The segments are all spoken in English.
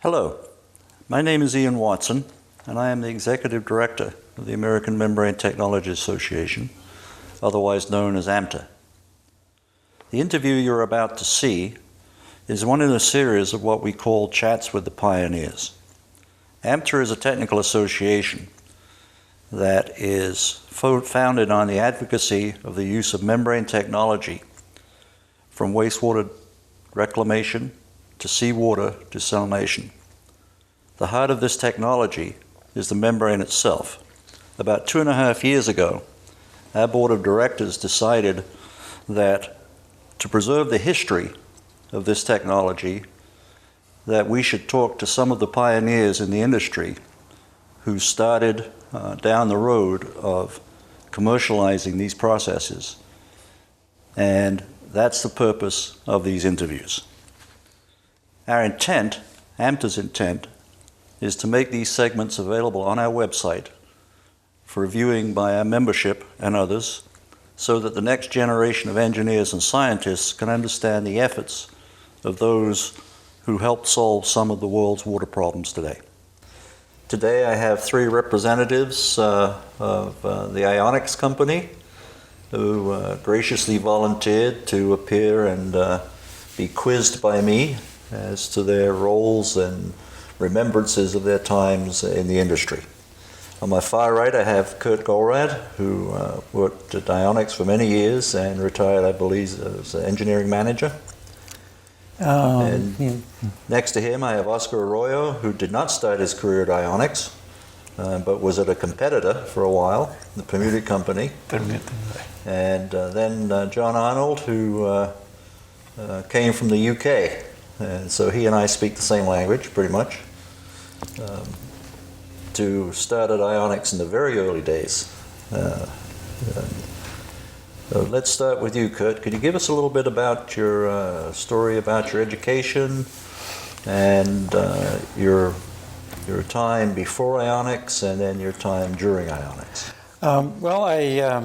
Hello, my name is Ian Watson, and I am the Executive Director of the American Membrane Technology Association, otherwise known as AMTA. The interview you're about to see is one in a series of what we call Chats with the Pioneers. AMTA is a technical association that is founded on the advocacy of the use of membrane technology from wastewater reclamation to seawater desalination. The heart of this technology is the membrane itself. About 2.5 years ago, our board of directors decided that to preserve the history of this technology, that we should talk to some of the pioneers in the industry who started down the road of commercializing these processes. And that's the purpose of these interviews. Our intent, AMTA's intent, is to make these segments available on our website for viewing by our membership and others, so that the next generation of engineers and scientists can understand the efforts of those who helped solve some of the world's water problems today. Today I have 3 representatives of the Ionics company who graciously volunteered to appear and be quizzed by me as to their roles and remembrances of their times in the industry. On my far right I have Kurt Gollrad, who worked at Ionics for many years and retired, I believe, as an engineering manager. Next to him I have Oscar Arroyo, who did not start his career at Ionics, but was at a competitor for a while, the Bermuda company. And then John Arnold, who came from the UK. And so he and I speak the same language, pretty much. To start at Ionics in the very early days. So let's start with you, Kurt. Could you give us a little bit about your story about your education and your time before Ionics and then your time during Ionics? Well, I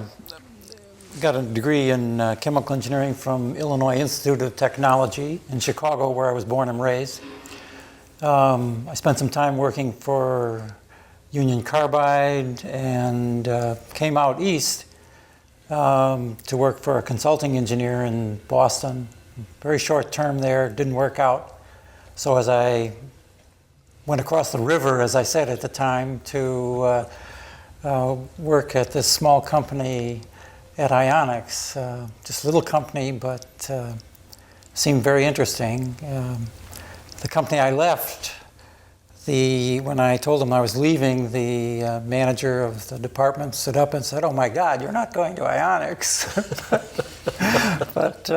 got a degree in chemical engineering from Illinois Institute of Technology in Chicago, where I was born and raised. I spent some time working for Union Carbide and came out east to work for a consulting engineer in Boston. Very short term there, didn't work out. So as I went across the river, as I said at the time, to work at this small company at Ionics, just a little company, but seemed very interesting. The company I left, when I told them I was leaving, the manager of the department stood up and said, "Oh my God, you're not going to Ionics." But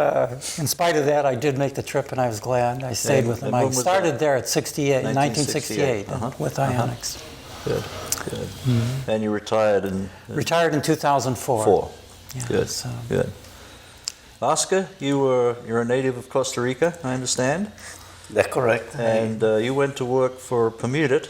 in spite of that, I did make the trip, and I was glad. I stayed with them. I started there at 1968 with Ionics. Good. Mm-hmm. And you retired in? Retired in 2004. Yeah, good, good. Oscar, you're a native of Costa Rica, I understand? That's correct. And you went to work for Bermuda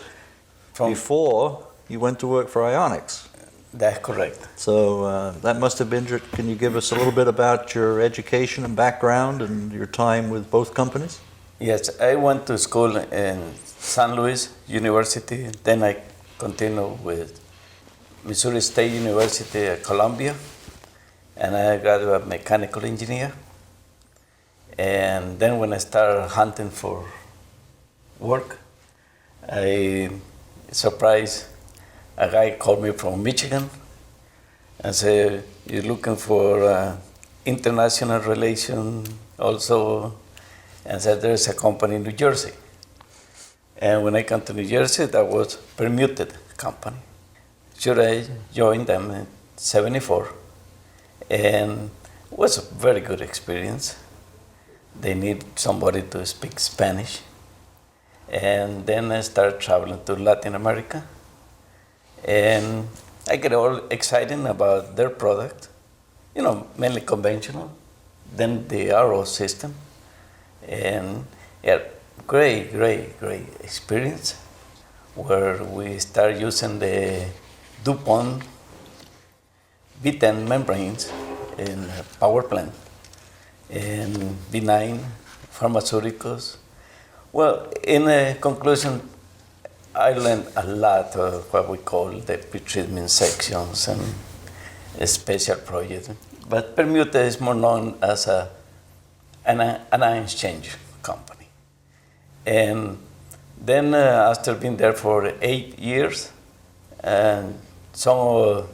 before you went to work for Ionics. That's correct. So that must have been, can you give us a little bit about your education and background and your time with both companies? Yes, I went to school in San Luis University, then I continued with Missouri State University at Columbia, and I graduated mechanical engineer. And then when I started hunting for work, I surprised a guy called me from Michigan and said, "You're looking for international relations also?" And said, "There's a company in New Jersey." And when I came to New Jersey, that was Bermuda company. Sure, I joined them in '74. And it was a very good experience. They need somebody to speak Spanish. And then I started traveling to Latin America. And I get all excited about their product, mainly conventional, then the Arroyo system. And yeah, great experience where we start using the DuPont V10 membranes in power plant and V9 pharmaceuticals Well, in conclusion, I learned a lot of what we call the pretreatment sections and a special project. But Bermuda is more known as an ion exchange company. And then after being there for 8 years, and some of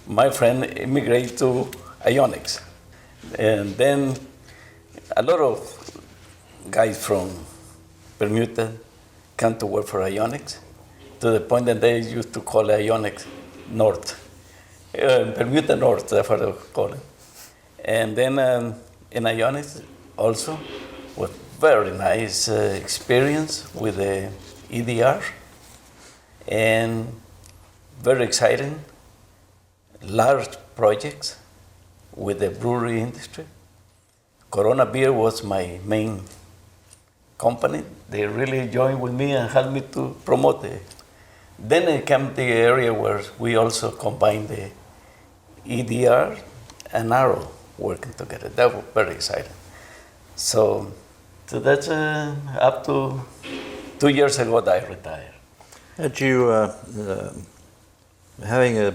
my friends immigrated to Ionics. And then a lot of guys from Bermuda come to work for Ionics, to the point that they used to call Ionics North. Bermuda North, that's what they call it. And then in Ionics also was very nice experience with the EDR, and very exciting, large projects with the brewery industry. Corona Beer was my main company. They really joined with me and helped me to promote it. Then it came the area where we also combined the EDR and Arroyo working together. That was very exciting. So that's up to 2 years ago that I retired. Had you, having a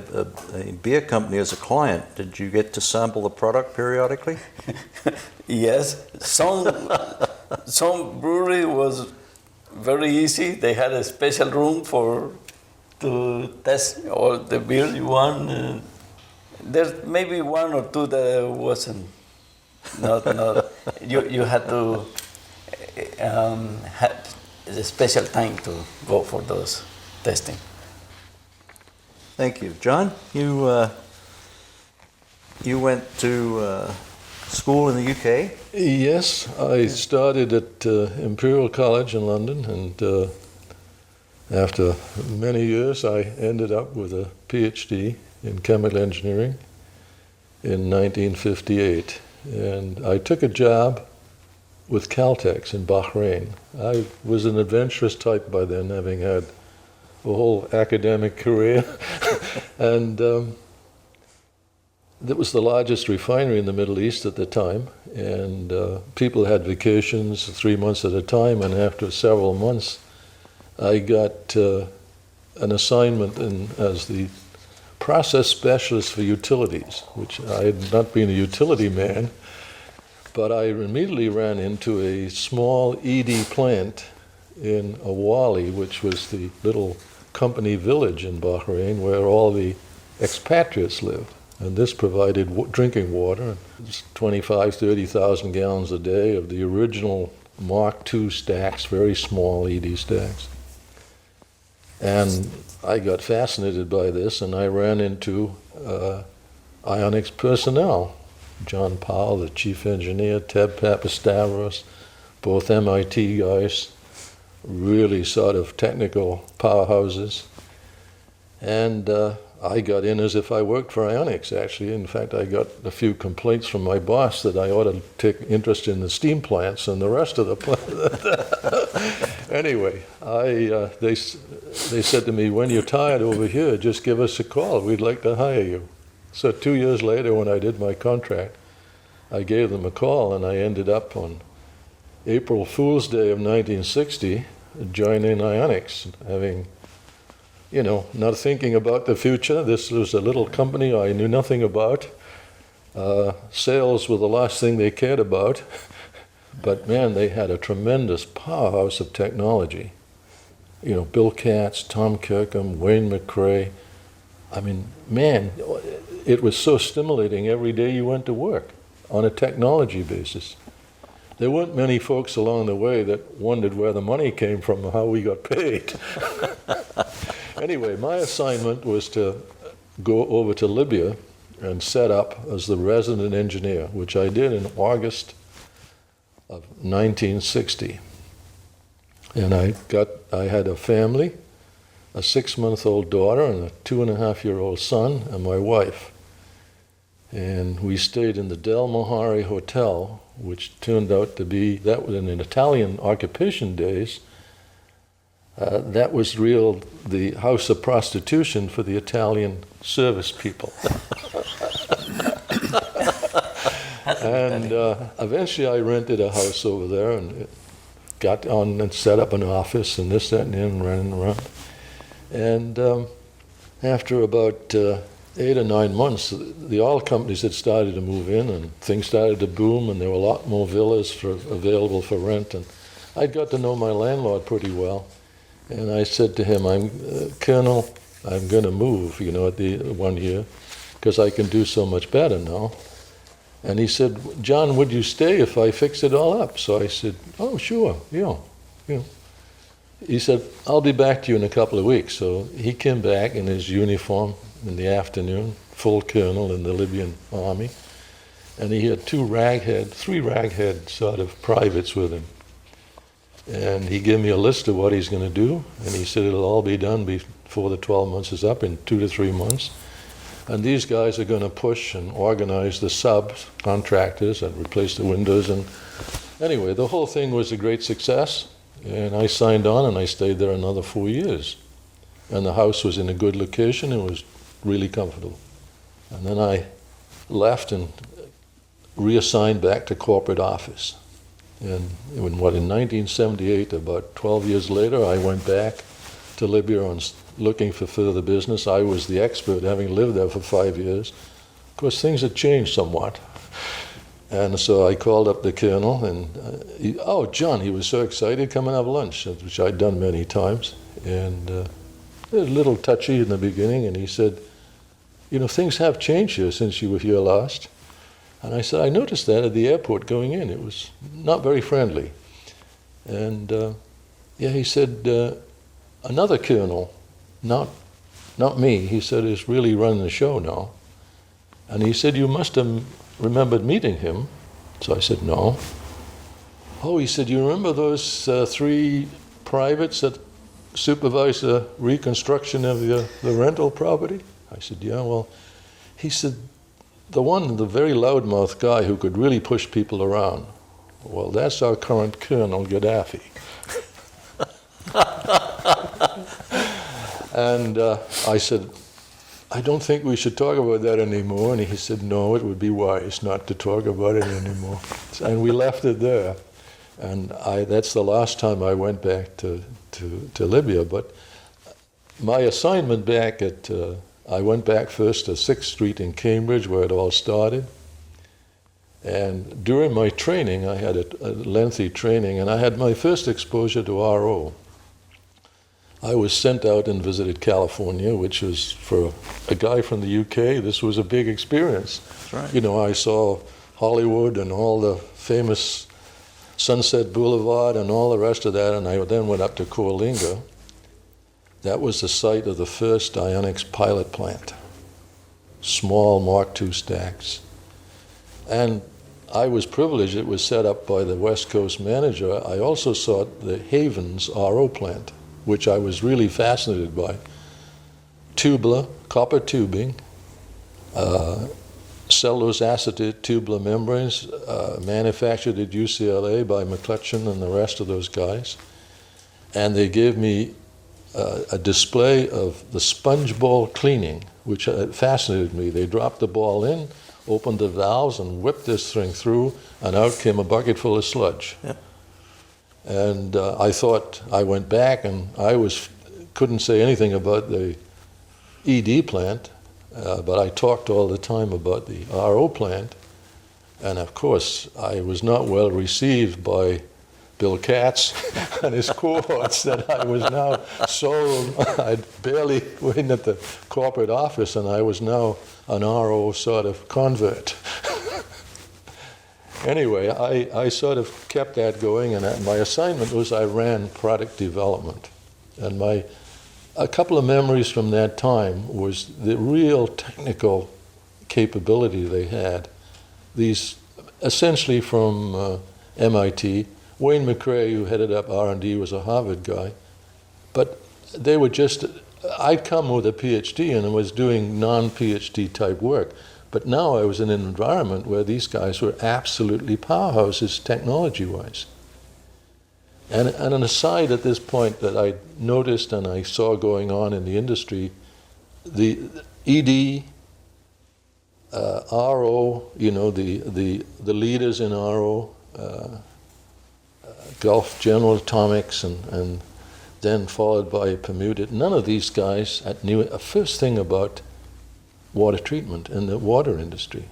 beer company as a client, did you get to sample the product periodically? Yes, some brewery was very easy. They had a special room to test all the beer you want. There's maybe one or two that wasn't. Not. You had to have a special time to go for those testing. Thank you. John, you went to school in the UK? Yes, I started at Imperial College in London, and after many years I ended up with a PhD in chemical engineering in 1958. And I took a job with Caltex in Bahrain. I was an adventurous type by then, having had a whole academic career. And that was the largest refinery in the Middle East at the time. And people had vacations 3 months at a time. And after several months, I got an assignment as the process specialist for utilities, which I had not been a utility man, but I immediately ran into a small ED plant in Awali, which was the little company village in Bahrain where all the expatriates lived. And this provided drinking water, 25, 30,000 gallons a day of the original Mark II stacks, very small ED stacks. And I got fascinated by this, and I ran into Ionics personnel. John Powell, the chief engineer, Ted Papastavros, both MIT guys, really sort of technical powerhouses. And I got in as if I worked for Ionics, actually. In fact, I got a few complaints from my boss that I ought to take interest in the steam plants and the rest of the plant. Anyway, they said to me, when you're tired over here, just give us a call. We'd like to hire you. So 2 years later, when I did my contract, I gave them a call, and I ended up on April Fool's Day of 1960 joining Ionics, having, not thinking about the future. This was a little company I knew nothing about. Sales were the last thing they cared about. But man, they had a tremendous powerhouse of technology. Bill Katz, Tom Kirkham, Wayne McCrae. I mean, man, it was so stimulating every day you went to work on a technology basis. There weren't many folks along the way that wondered where the money came from and how we got paid. Anyway, my assignment was to go over to Libya and set up as the resident engineer, which I did in August of 1960. And I had a family, a 6-month-old daughter and a 2.5-year-old son, and my wife. And we stayed in the Del Mohari Hotel, which turned out to be, that was in Italian occupation days, that was the house of prostitution for the Italian service people. And eventually I rented a house over there, and got on and set up an office and this, that, and running around. And after about 8 or 9 months, the oil companies had started to move in and things started to boom, and there were a lot more villas available for rent. And I'd got to know my landlord pretty well. And I said to him, Colonel, I'm going to move, at the 1 year, because I can do so much better now. And he said, John, would you stay if I fix it all up? So I said, oh, sure, yeah. He said, I'll be back to you in a couple of weeks. So he came back in his uniform in the afternoon, full colonel in the Libyan army. And he had three raghead sort of privates with him. And he gave me a list of what he's going to do. And he said it'll all be done before the 12 months is up, in 2 to 3 months. And these guys are going to push and organize the subcontractors and replace the windows. And anyway, the whole thing was a great success. And I signed on and I stayed there another 4 years. And the house was in a good location. It was really comfortable. And then I left and reassigned back to corporate office. And in 1978, about 12 years later, I went back to Libya and looking for further business. I was the expert, having lived there for 5 years. Of course, things had changed somewhat. And so I called up the colonel, and John, he was so excited, come and have lunch, which I'd done many times. And it was a little touchy in the beginning, and he said, things have changed here since you were here last. And I said, I noticed that at the airport going in. It was not very friendly. And he said, another colonel, not me, he said, is really running the show now. And he said, you must have remembered meeting him. So I said, no. Oh, he said, you remember those 3 privates that supervised the reconstruction of the rental property? I said, yeah, well, he said, the very loudmouth guy who could really push people around, well, that's our current Colonel Gaddafi. And I said, I don't think we should talk about that anymore. And he said, no, it would be wise not to talk about it anymore. And we left it there. And that's the last time I went back to Libya. But my assignment back I went back first to 6th Street in Cambridge, where it all started. And during my training, I had a lengthy training, and I had my first exposure to RO. I was sent out and visited California, which was, for a guy from the UK, this was a big experience. That's right. I saw Hollywood and all the famous Sunset Boulevard and all the rest of that, and I then went up to Coalinga. That was the site of the first Ionics pilot plant. Small Mark II stacks. And I was privileged, it was set up by the West Coast manager. I also saw the Havens RO plant, which I was really fascinated by. Tubular, copper tubing, cellulose acetate tubular membranes, manufactured at UCLA by McClutchan and the rest of those guys. And they gave me a display of the sponge ball cleaning, which fascinated me. They dropped the ball in, opened the valves, and whipped this thing through, and out came a bucket full of sludge. Yeah. And I thought, I went back, and couldn't say anything about the ED plant, but I talked all the time about the RO plant. And of course, I was not well received by Bill Katz and his cohorts that I was now I'd barely went at the corporate office, and I was now an RO sort of convert. Anyway, I sort of kept that going, and my assignment was I ran product development. And a couple of memories from that time was the real technical capability they had. These, essentially from MIT, Wayne McCrae, who headed up R&D, was a Harvard guy. But they were I'd come with a PhD and was doing non-PhD type work. But now I was in an environment where these guys were absolutely powerhouses technology-wise. And an aside at this point that I noticed and I saw going on in the industry, the ED, RO, the leaders in RO, Gulf General Atomics, and then followed by Permuted. None of these guys knew a first thing about water treatment in the water industry.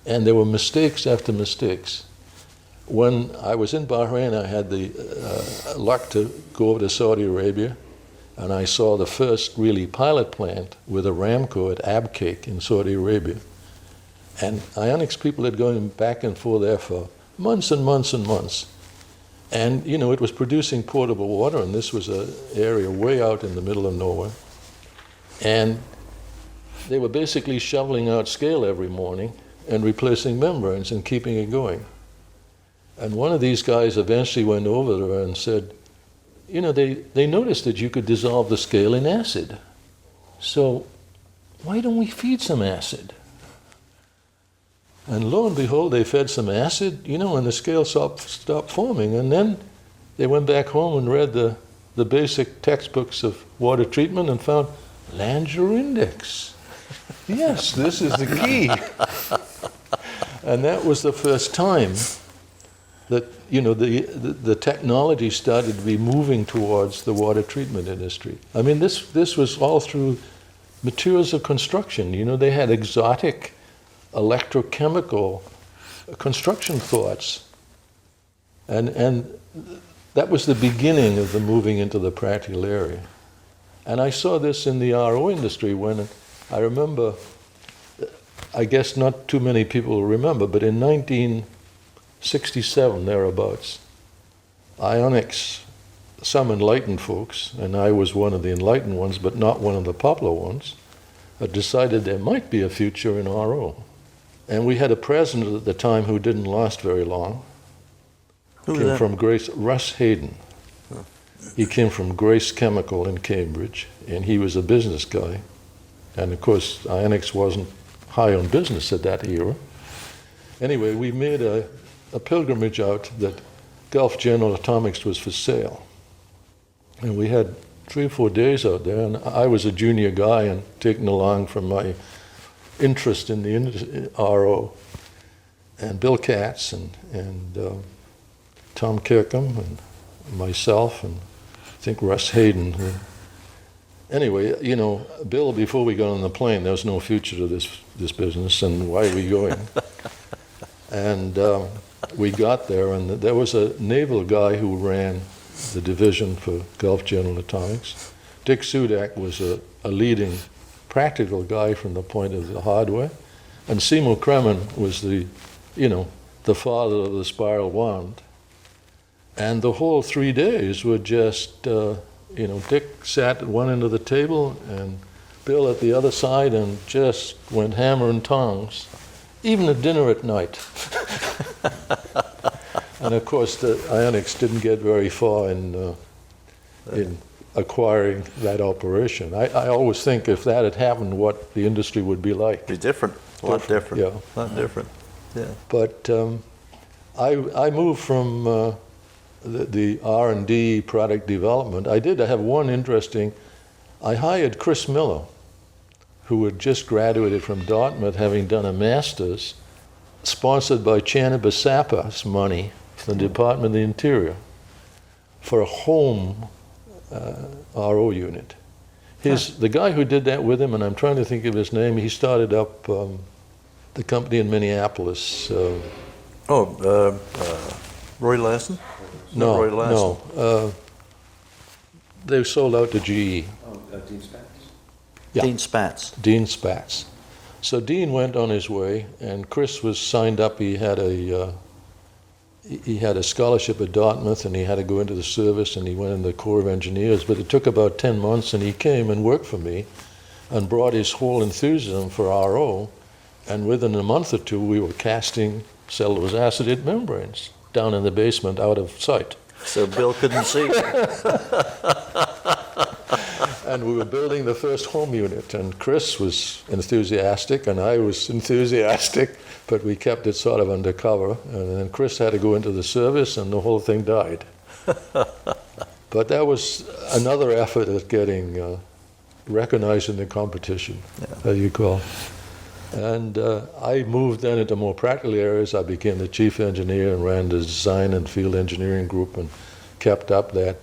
And there were mistakes after mistakes. When I was in Bahrain, I had the luck to go over to Saudi Arabia, and I saw the first really pilot plant with Aramco at Abqaiq in Saudi Arabia. And ionics people had gone back and forth there for months and months and months. And, you know, it was producing potable water, and this was an area way out in the middle of nowhere. And they were basically shoveling out scale every morning and replacing membranes and keeping it going. And one of these guys eventually went over there and said, you know, they noticed that you could dissolve the scale in acid. So why don't we feed some acid? And lo and behold, they fed some acid, you know, and the scale stopped forming. And then they went back home and read the basic textbooks of water treatment and found Langer index. Yes, this is the key. And that was the first time that, you know, the technology started to be moving towards the water treatment industry. I mean, this was all through materials of construction. You know, they had exotic electrochemical construction thoughts. And that was the beginning of the moving into the practical area. And I saw this in the RO industry when I remember, I guess not too many people remember, but in 1967, thereabouts, ionics, some enlightened folks, and I was one of the enlightened ones, but not one of the popular ones, decided there might be a future in RO. And we had a president at the time who didn't last very long. Who was Came that? from Russ Hayden. He came from Grace Chemical in Cambridge, and he was a business guy. And of course, ionics wasn't high on business at that era. Anyway, we made a pilgrimage out that Gulf General Atomics was for sale. And we had 3 or 4 days out there, and I was a junior guy and taken along from my interest in the RO, and Bill Katz and Tom Kirkham and myself and I think Russ Hayden. Anyway, you know, Bill, before we got on the plane, there was no future to this business, and why are we going? And we got there, and there was a naval guy who ran the division for Gulf General Atomics. Dick Sudak was a leading practical guy from the point of the hardware, and Seymour Kremen was the father of the spiral wand. And the whole 3 days were just, Dick sat at one end of the table and Bill at the other side and just went hammer and tongs, even at dinner at night. And of course, the ionics didn't get very far in acquiring that operation. I always think if that had happened, what the industry would be like. Be different. A lot different. Yeah. A lot different. Yeah. But I moved from the R&D product development. I have one interesting. I hired Chris Miller, who had just graduated from Dartmouth, having done a master's, sponsored by Chanabasappa's money from the Department of the Interior, for a home RO unit. The guy who did that with him, and I'm trying to think of his name, he started up the company in Minneapolis. Roy Lassen? No, Roy Lassen. no. They sold out to GE. Dean Spence. Yeah. Dean Spatz. Dean Spatz. So Dean went on his way, and Chris was signed up. He had a scholarship at Dartmouth, and he had to go into the service, and he went in the Corps of Engineers. But it took about 10 months, and he came and worked for me and brought his whole enthusiasm for RO. And within a month or two, we were casting cellulose acetate membranes down in the basement out of sight. So Bill couldn't see. And we were building the first home unit, and Chris was enthusiastic, and I was enthusiastic, but we kept it sort of undercover. And then Chris had to go into the service, and the whole thing died. But that was another effort at getting recognized in the competition, as you call. And I moved then into more practical areas. I became the chief engineer and ran the design and field engineering group and kept up that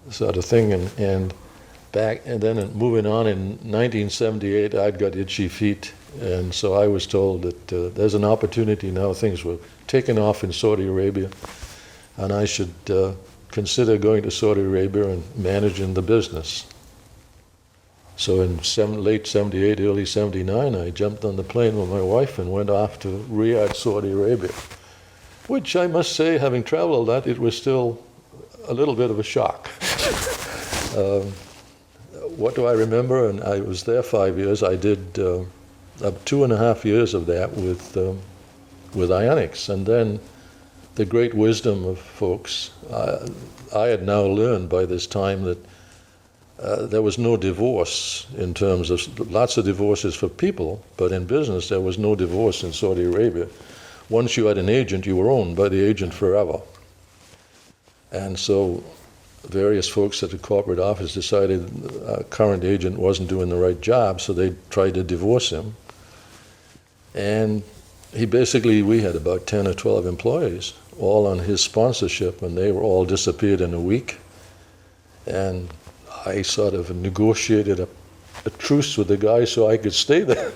sort of thing. And then moving on in 1978, I'd got itchy feet. And so I was told that there's an opportunity now. Things were taking off in Saudi Arabia, and I should consider going to Saudi Arabia and managing the business. So in late 78, early 79, I jumped on the plane with my wife and went off to Riyadh, Saudi Arabia, which I must say, having traveled that, it was still a little bit of a shock. What do I remember? And I was there 5 years. I did up 2.5 years of that with Ionics. And then the great wisdom of folks, I had now learned by this time that there was no divorce in terms of lots of divorces for people, but in business there was no divorce in Saudi Arabia. Once you had an agent, you were owned by the agent forever. And so various folks at the corporate office decided our current agent wasn't doing the right job, so they tried to divorce him. And we had about 10 or 12 employees, all on his sponsorship, and they were all disappeared in a week. And I sort of negotiated a truce with the guy so I could stay there.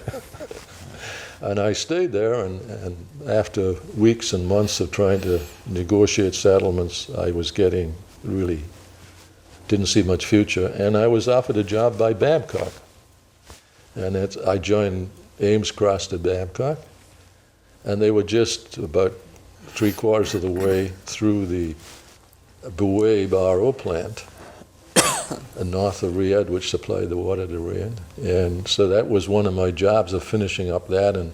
And I stayed there, and after weeks and months of trying to negotiate settlements, I was getting really, didn't see much future. And I was offered a job by Babcock. And I joined Ames Cross at Babcock, and they were just about 3/4 of the way through the Buwaib RO plant, north of Riyadh, which supplied the water to Riyadh. And so that was one of my jobs, of finishing up that and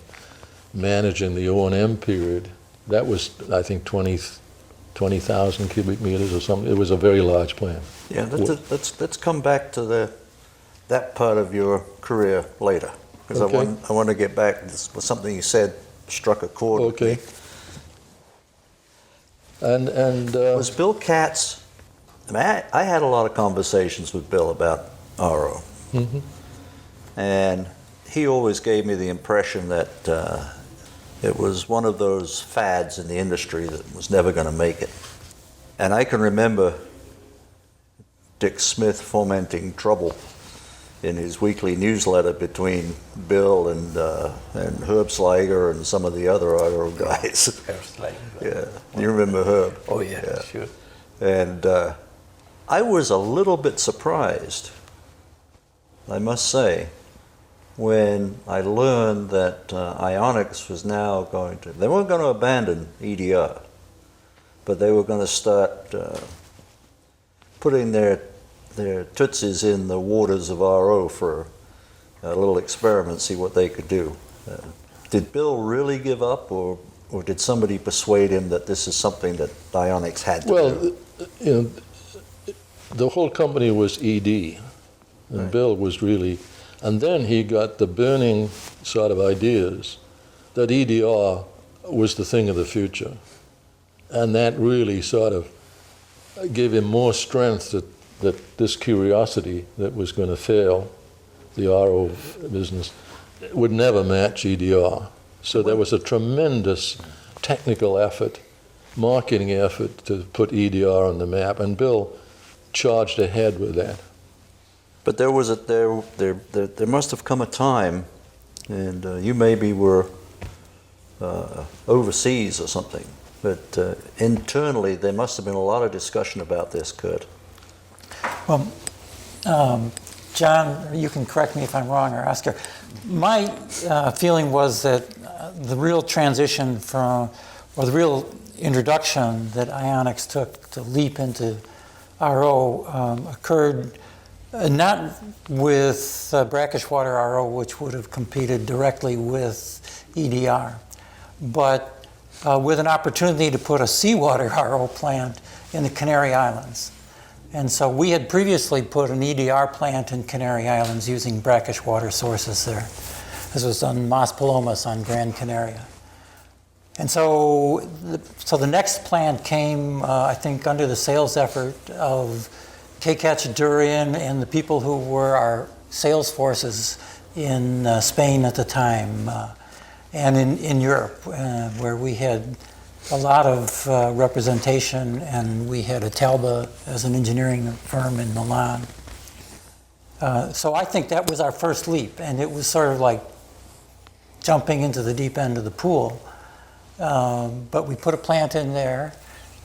managing the O&M period. That was, I think, 20,000 cubic meters or something. It was a very large plant. Yeah, let's come back to that part of your career later, because Okay. I want to get back. This was something you said struck a chord with Okay. me. And Was Bill Katz? I mean, I had a lot of conversations with Bill about Arroyo, mhm. and he always gave me the impression that it was one of those fads in the industry that was never going to make it. And I can remember Dick Smith fomenting trouble in his weekly newsletter between Bill and Herb Slager and some of the other Arroyo guys. Yeah, you remember Herb? Oh, yeah, sure. And I was a little bit surprised, I must say, when I learned that Ionics was now going to, they weren't going to abandon EDR, but they were going to start putting their tootsies in the waters of RO for a little experiment, see what they could do. Did Bill really give up, or did somebody persuade him that this is something that Ionics had to do? Well, you know, the whole company was ED, and Right. Bill was really, and then he got the burning sort of ideas that EDR was the thing of the future. And that really sort of gave him more strength that this curiosity that was going to fail, the RO business, would never match EDR. So there was a tremendous technical effort, marketing effort to put EDR on the map, and Bill charged ahead with that. But there must have come a time, and you maybe were overseas or something, but internally there must have been a lot of discussion about this, Kurt. Well, John, you can correct me if I'm wrong, or Oscar. My feeling was that the real transition from, or the real introduction that Ionics took to leap into RO occurred not with brackish water RO, which would have competed directly with EDR, but with an opportunity to put a seawater RO plant in the Canary Islands. And so we had previously put an EDR plant in Canary Islands using brackish water sources there. This was on Mas Palomas on Gran Canaria. And so the next plant came, I think, under the sales effort of Kay Kachadurian and the people who were our sales forces in Spain at the time, and in Europe, where we had a lot of representation, and we had a Talba as an engineering firm in Milan. So I think that was our first leap, and it was sort of like jumping into the deep end of the pool. But we put a plant in there.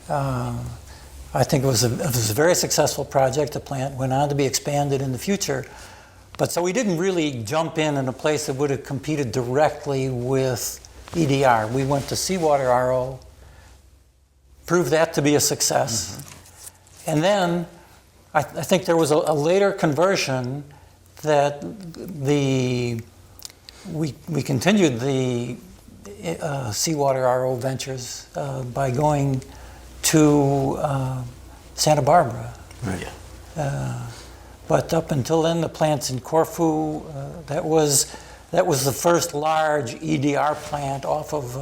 I think it was a very successful project. The plant went on to be expanded in the future. But so we didn't really jump in a place that would have competed directly with EDR. We went to seawater RO, proved that to be a success. Mm-hmm. And then I think there was a later conversion that we continued the seawater RO ventures by going to Santa Barbara. Right. But up until then, the plants in Corfu, that was the first large EDR plant off of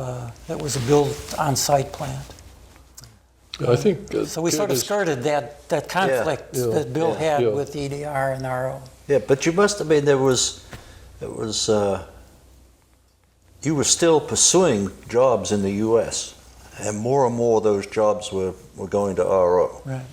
that was a built on-site plant. I think So we sort of skirted that conflict that Bill had with EDR and RO. Yeah, but you must have been, you were still pursuing jobs in the U.S., and more of those jobs were going to RO. Right.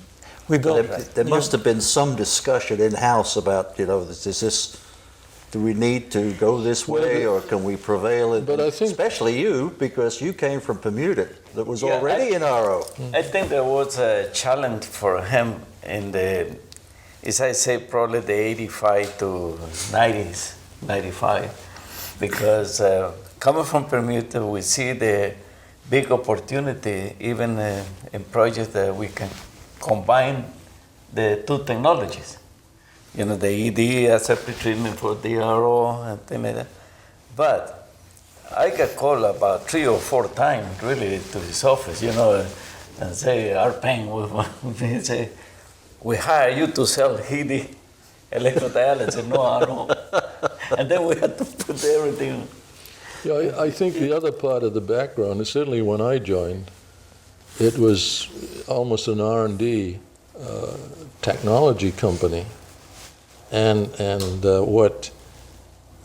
We built. There must have been some discussion in-house about, do we need to go this way, or can we prevail? But I think, especially you, because you came from Bermuda, that was already in RO. I think there was a challenge for him in the, as I say, probably the 85 to 90s, 95, because coming from Bermuda, we see the big opportunity even in projects that we can combine the two technologies. The ED aseptic treatment for DRO and things like that. But I got called about 3 or 4 times really to his office, and say, Arpeng would say, we hire you to sell ED electrodialysis. No, I don't. And then we had to put everything. yeah, I think the other part of the background is certainly when I joined, it was almost an R&D technology company. And what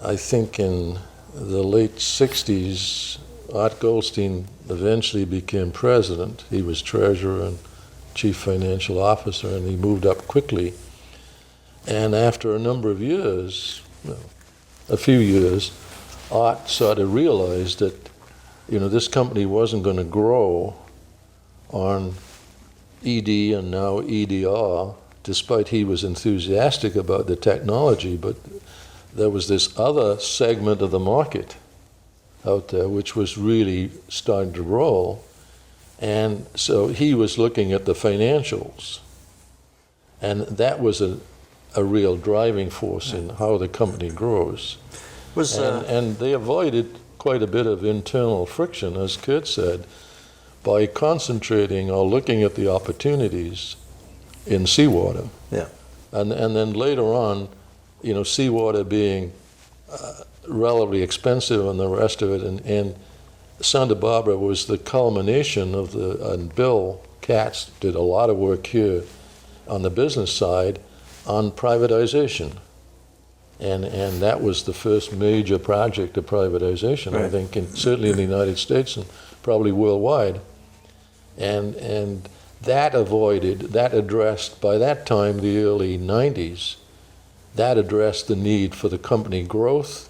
I think in the late 60s, Art Goldstein eventually became president. He was treasurer and chief financial officer, and he moved up quickly. And after a number of years, a few years, Art sort of realized that, this company wasn't going to grow on ED and now EDR, despite he was enthusiastic about the technology, but there was this other segment of the market out there which was really starting to roll. And so he was looking at the financials. And that was a real driving force in how the company grows. And they avoided quite a bit of internal friction, as Kurt said, by concentrating or looking at the opportunities in seawater. Yeah. And then later on, seawater being relatively expensive and the rest of it, and Santa Barbara was the culmination of and Bill Katz did a lot of work here on the business side on privatization. And that was the first major project of privatization, right. I think, certainly in the United States and probably worldwide. And that addressed, by that time, the early 90s, that addressed the need for the company growth,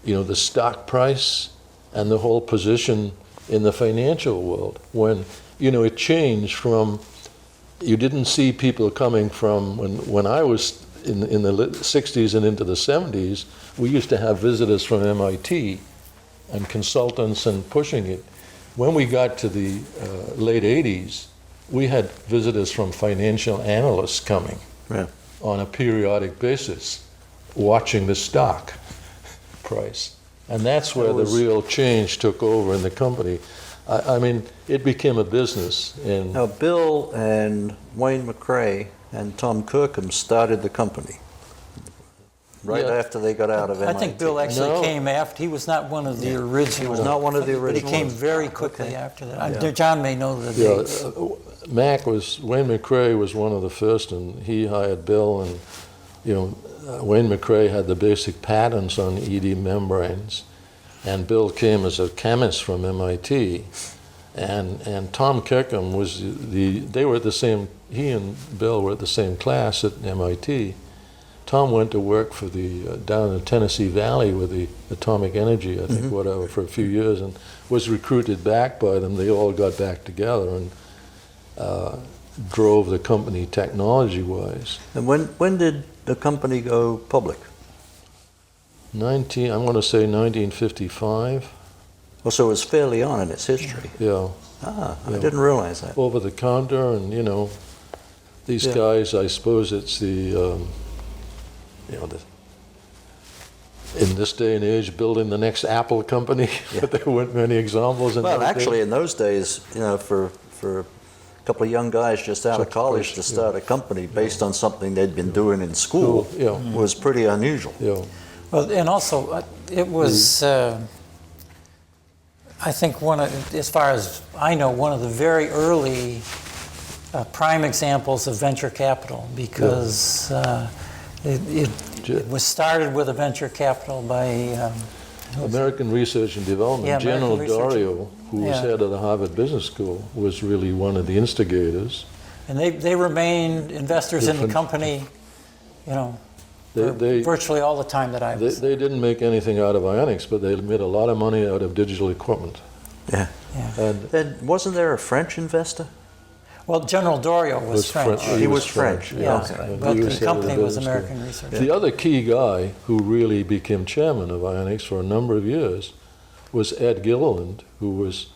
the stock price, and the whole position in the financial world. When, it changed from, you didn't see people coming from, when I was in the 60s and into the 70s, we used to have visitors from MIT and consultants and pushing it. When we got to the late 80s, we had visitors from financial analysts coming on a periodic basis, watching the stock price. And that's where the real change took over in the company. I mean, it became a business. Now, Bill and Wayne McRae and Tom Kirkham started the company after they got out of MIT. I think Bill actually came after. He was not one of the original. He was not one of the original. But he came very quickly after that. John may know the dates. Wayne McRae was one of the first, and he hired Bill, and Wayne McRae had the basic patents on ED membranes, and Bill came as a chemist from MIT, and Tom Kirkham was they were at the same, he and Bill were at the same class at MIT. Tom went to work for down in the Tennessee Valley with the atomic energy, I think, whatever, for a few years, and was recruited back by them. They all got back together and drove the company technology-wise. And when did the company go public? I'm going to say 1955. Well, so it was fairly on in its history. Yeah. I didn't realize that. Over the counter, and these guys. I suppose it's in this day and age, building the next Apple company. But there weren't many examples. Well, actually, in those days, for a couple of young guys just out of college to start a company based on something they'd been doing in school was pretty unusual. Yeah. Well, and also, it was, I think, as far as I know, one of the very early prime examples of venture capital, because it was started with a venture capital by American Research and Development. Yeah, General American Research. Dario, who was head of the Harvard Business School, was really one of the instigators. And they remained investors in the company, virtually all the time that I was. They didn't make anything out of ionics, but they made a lot of money out of digital equipment. Yeah. And wasn't there a French investor? Well, General Dario was French. He was French. Yeah, Okay. but He the was head of company the was business American school. Research. The other key guy who really became chairman of ionics for a number of years was Ed Gilliland, who was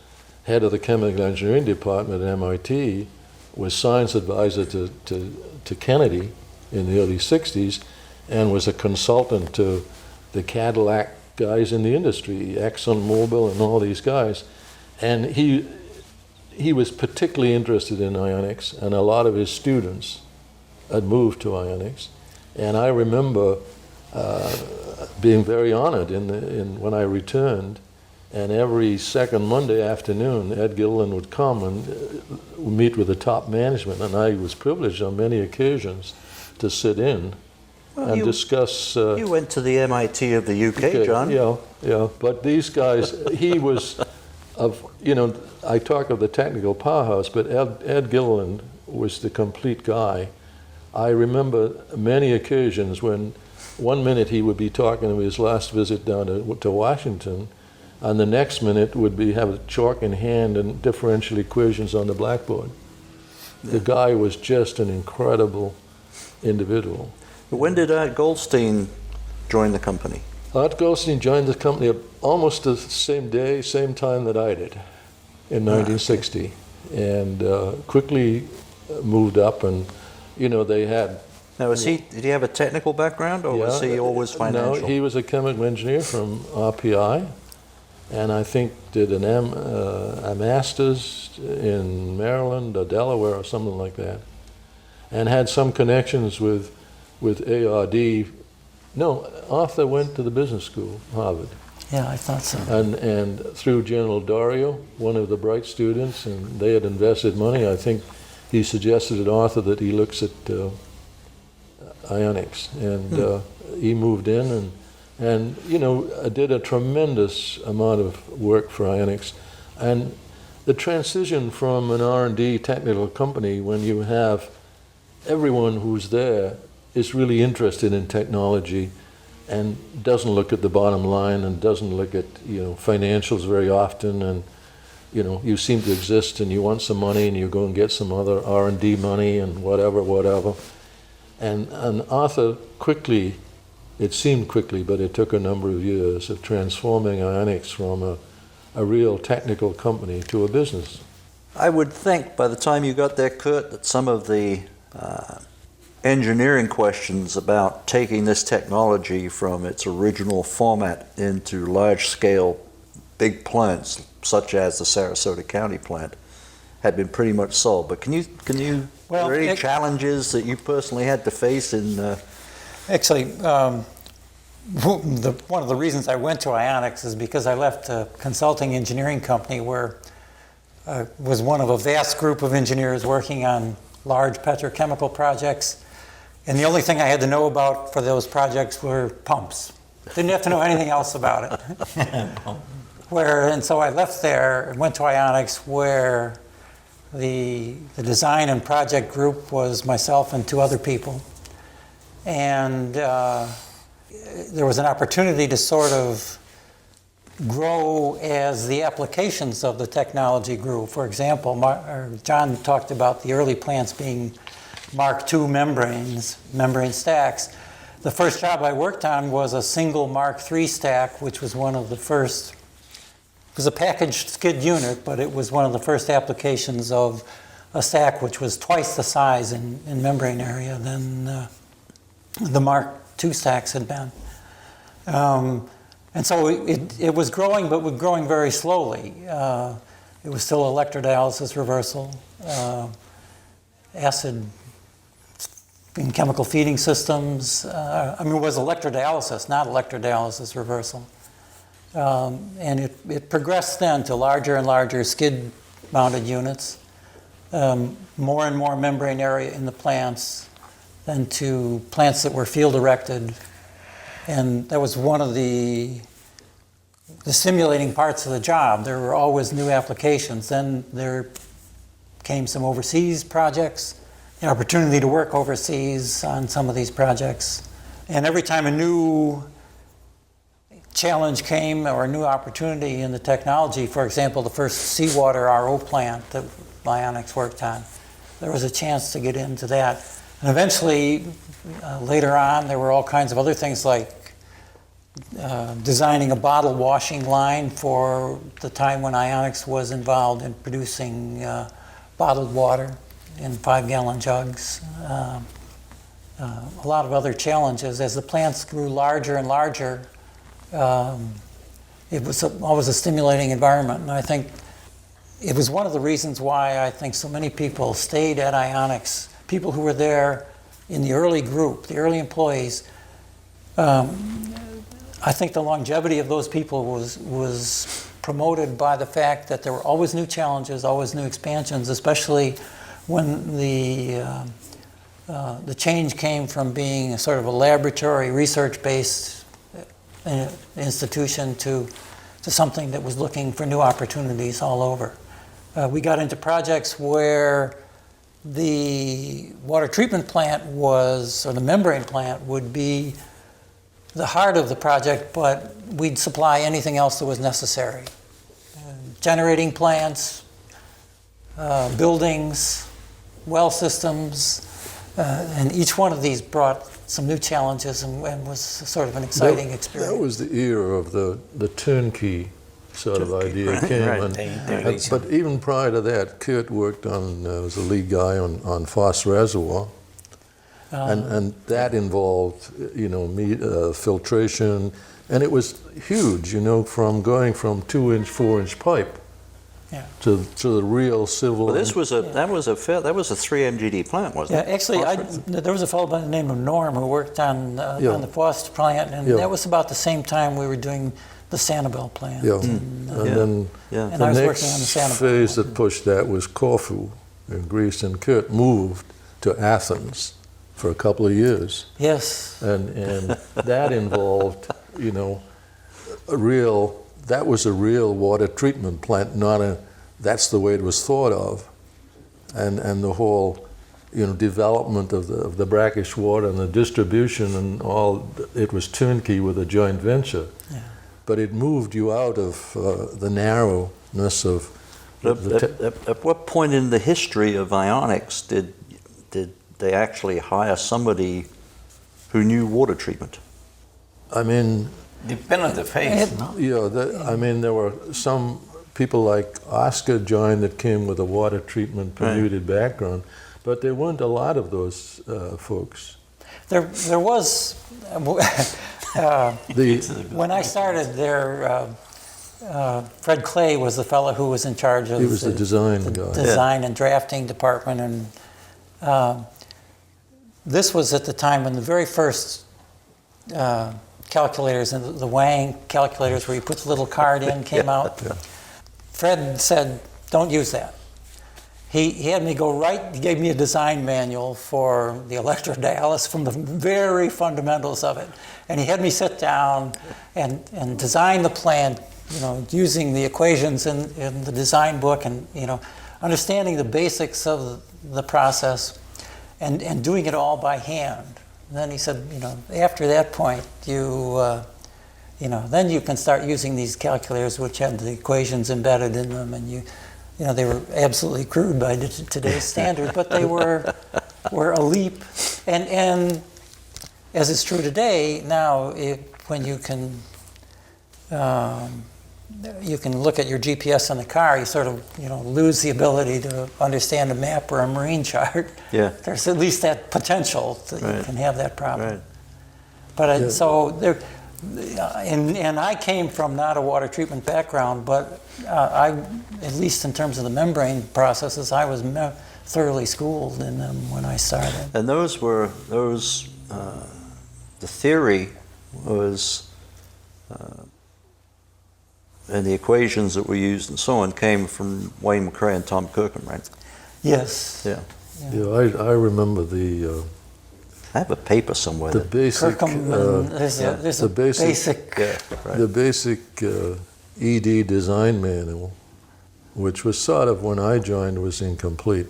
head of the chemical engineering department at MIT, was science advisor to Kennedy in the early 60s, and was a consultant to the Cadillac guys in the industry, ExxonMobil and all these guys. And he was particularly interested in ionics, and a lot of his students had moved to ionics. And I remember being very honored when I returned, and every second Monday afternoon, Ed Gilliland would come and meet with the top management, and I was privileged on many occasions to sit in and discuss. You went to the MIT of the UK, John. Yeah. But these guys, he was I talk of the technical powerhouse, but Ed Gilliland was the complete guy. I remember many occasions when one minute he would be talking of his last visit down to Washington, and the next minute would have a chalk in hand and differential equations on the blackboard. The guy was just an incredible individual. But when did Art Goldstein join the company? Art Goldstein joined the company almost the same day, same time that I did, in 1960, and quickly moved up, and they had. Now, did he have a technical background, or was he always financial? No, he was a chemical engineer from RPI, and I think did a master's in Maryland or Delaware or something like that, and had some connections with ARD. No, Arthur went to the business school, Harvard. Yeah, I thought so. And through General Dario, one of the bright students, and they had invested money. I think he suggested to Arthur that he looks at ionics, and he moved in and did a tremendous amount of work for ionics. And the transition from an R&D technical company, when you have everyone who's there is really interested in technology and doesn't look at the bottom line and doesn't look at financials very often, and you seem to exist and you want some money and you go and get some other R&D money and whatever. And Arthur quickly, it seemed quickly, but it took a number of years of transforming ionics from a real technical company to a business. I would think by the time you got there, Kurt, that some of the engineering questions about taking this technology from its original format into large-scale big plants, such as the Sarasota County plant, had been pretty much solved. But can you Well, are there any challenges that you personally had to face in? Actually, one of the reasons I went to Ionics is because I left a consulting engineering company where I was one of a vast group of engineers working on large petrochemical projects, And the only thing I had to know about for those projects were pumps. Didn't have to know anything else about it. And so I left there and went to Ionics, where the design and project group was myself and 2 other people. And there was an opportunity to sort of grow as the applications of the technology grew. For example, John talked about the early plants being Mark II membrane stacks. The first job I worked on was a single Mark III stack, which was one of the first. It was a packaged skid unit, but it was one of the first applications of a stack which was twice the size in membrane area than the Mark II stacks had been. And so it was growing, but was growing very slowly. It was still electrodialysis reversal, acid in chemical feeding systems. It was electrodialysis, not electrodialysis reversal. And it progressed then to larger and larger skid-mounted units, more and more membrane area in the plants, then to plants that were field-erected. And that was one of the stimulating parts of the job. There were always new applications. Then there came some overseas projects, the opportunity to work overseas on some of these projects. And every time a new challenge came or a new opportunity in the technology, for example, the first seawater RO plant that Ionics worked on, there was a chance to get into that. And eventually, later on, there were all kinds of other things like designing a bottle washing line for the time when Ionics was involved in producing bottled water in 5-gallon jugs. A lot of other challenges. As the plants grew larger and larger, it was always a stimulating environment. And I think it was one of the reasons why I think so many people stayed at Ionics. People who were there in the early group, the early employees. I think the longevity of those people was promoted by the fact that there were always new challenges, always new expansions, especially when the change came from being a sort of a laboratory, research-based institution to something that was looking for new opportunities all over. We got into projects where the water treatment plant or the membrane plant would be the heart of the project, but we'd supply anything else that was necessary. Generating plants, buildings, well systems, and each one of these brought some new challenges and was sort of an exciting experience. That was the era of the turnkey sort of idea came. Right. But even prior to that, Kurt worked on, was the lead guy on Foss Reservoir. And that involved, filtration, and it was huge, from going from 2-inch, 4-inch pipe to the real civil. Well, that was a 3 MGD plant, wasn't it? Yeah, actually, there was a fellow by the name of Norm who worked on the Foss plant, and that was about the same time we were doing the Sanibel plant. Yeah, and then and the I was next working on the Sanibel phase plant. that pushed that was Corfu in Greece, and Kurt moved to Athens for a couple of years. Yes. And that involved, that was a real water treatment plant, that's the way it was thought of. And the whole, development of the brackish water and the distribution and all, it was turnkey with a joint venture. Yeah. But it moved you out of the narrowness of At what point in the history of Ionics did they actually hire somebody who knew water treatment? I mean, Depend on the phase, no? There were some people like Oscar joined that came with a water treatment polluted background, but there weren't a lot of those folks. There was, when I started there, Fred Clay was the fellow who was in charge of He was the design guy. design and drafting department, and this was at the time when the very first calculators, and the Wang calculators where you put the little card in, came out. Fred said, don't use that. he had me go right, he gave me a design manual for the electrodialysis from the very fundamentals of it. And he had me sit down and design the plan, using the equations in the design book and, understanding the basics of the process and doing it all by hand. And then he said, after that point, then you can start using these calculators which have the equations embedded in them, and they were absolutely crude by today's standard, but they were a leap. And as is true today, now when you can look at your GPS in the car, you sort of lose the ability to understand a map or a marine chart. Yeah. There's at least that potential that you can have that problem. Right. But so there. And I came from not a water treatment background, but at least in terms of the membrane processes, I was thoroughly schooled in them when I started. And the theory was, and the equations that were used and so on came from Wayne McCrae and Tom Kirkham, right? Yes. Yeah. Yeah, I remember I have a paper somewhere. the basic There's a basic. Yeah, right. the basic ED design manual, which was sort of, when I joined, was incomplete.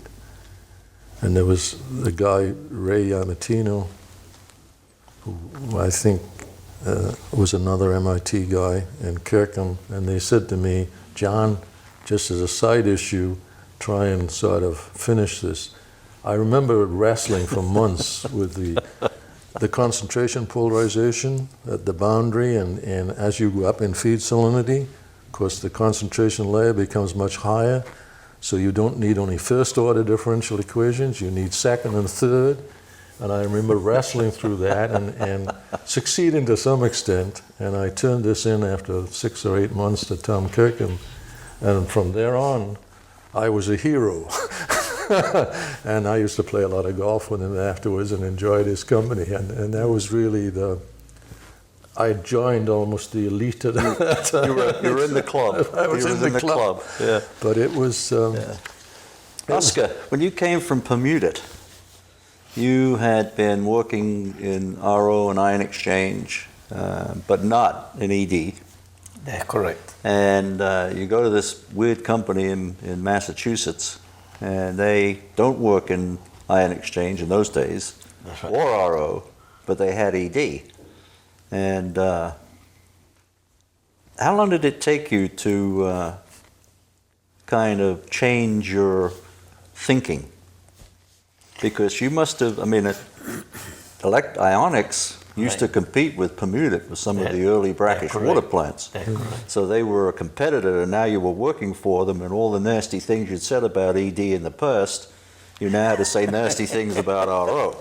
And there was the guy, Ray Yamatino, who I think was another MIT guy, and Kirkham, and they said to me, John, just as a side issue, try and sort of finish this. I remember wrestling for months with the concentration polarization at the boundary, and as you go up in feed salinity, of course the concentration layer becomes much higher, so you don't need only first order differential equations, you need second and third. And I remember wrestling through that and succeeding to some extent, and I turned this in after 6 or 8 months to Tom Kirkham, and from there on I was a hero. And I used to play a lot of golf with him afterwards and enjoyed his company. And that was really I joined almost the elite at that time. You were in the club. I was in the club. Yeah. But it was... Oscar, when you came from Permuted, you had been working in RO and ion exchange, but not in ED. Yeah, correct. And you go to this weird company in Massachusetts, and they don't work in ion exchange in those days, That's right. or RO, but they had ED. And how long did it take you to kind of change your thinking? Because you must have, ionics used to compete with Permuted with some of the early brackish water plants. So they were a competitor, and now you were working for them, and all the nasty things you'd said about ED in the past, you now had to say nasty things about RO.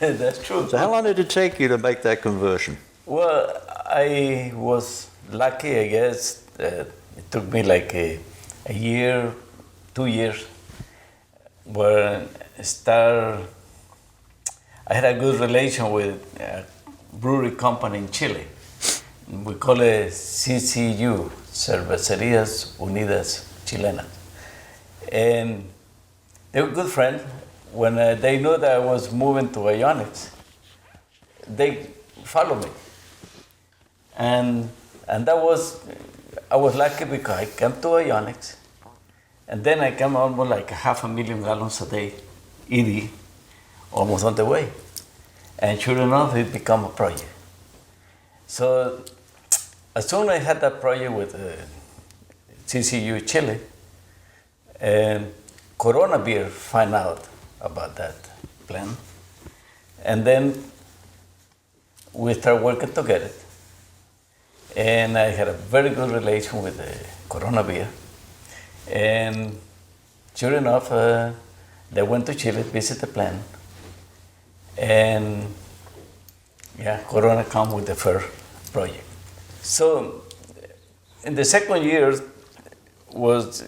That's true. So how long did it take you to make that conversion? Well, I was lucky, I guess. It took me like a year, 2 years, where I had a good relation with a brewery company in Chile. We call it CCU, Cervecerías Unidas Chilenas. And they were good friends. When they knew that I was moving to ionics, they followed me. And that was, I was lucky because I came to ionics, and then I came almost like 500,000 gallons a day, ED, almost on the way. And sure enough, it became a project. So as soon as I had that project with CCU Chile, and Corona Beer found out about that plan, and then we started working together. And I had a very good relation with Corona Beer. And sure enough, they went to Chile, visit the plant. And yeah, Corona came with the first project. So in the second year was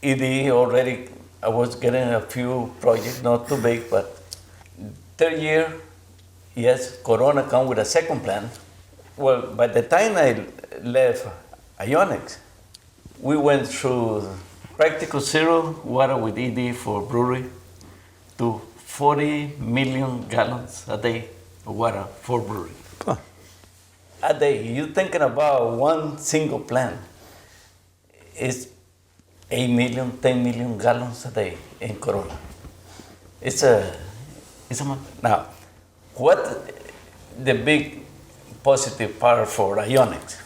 ED already. I was getting a few projects, not too big, but third year, yes, Corona came with a second plant. Well, by the time I left Ionics, we went through practical zero water with ED for brewery to 40 million gallons a day of water for brewery. Huh. A day. You're thinking about one single plant. It's 8 million, 10 million gallons a day in Corona. It's a now, what the big positive part for Ionics?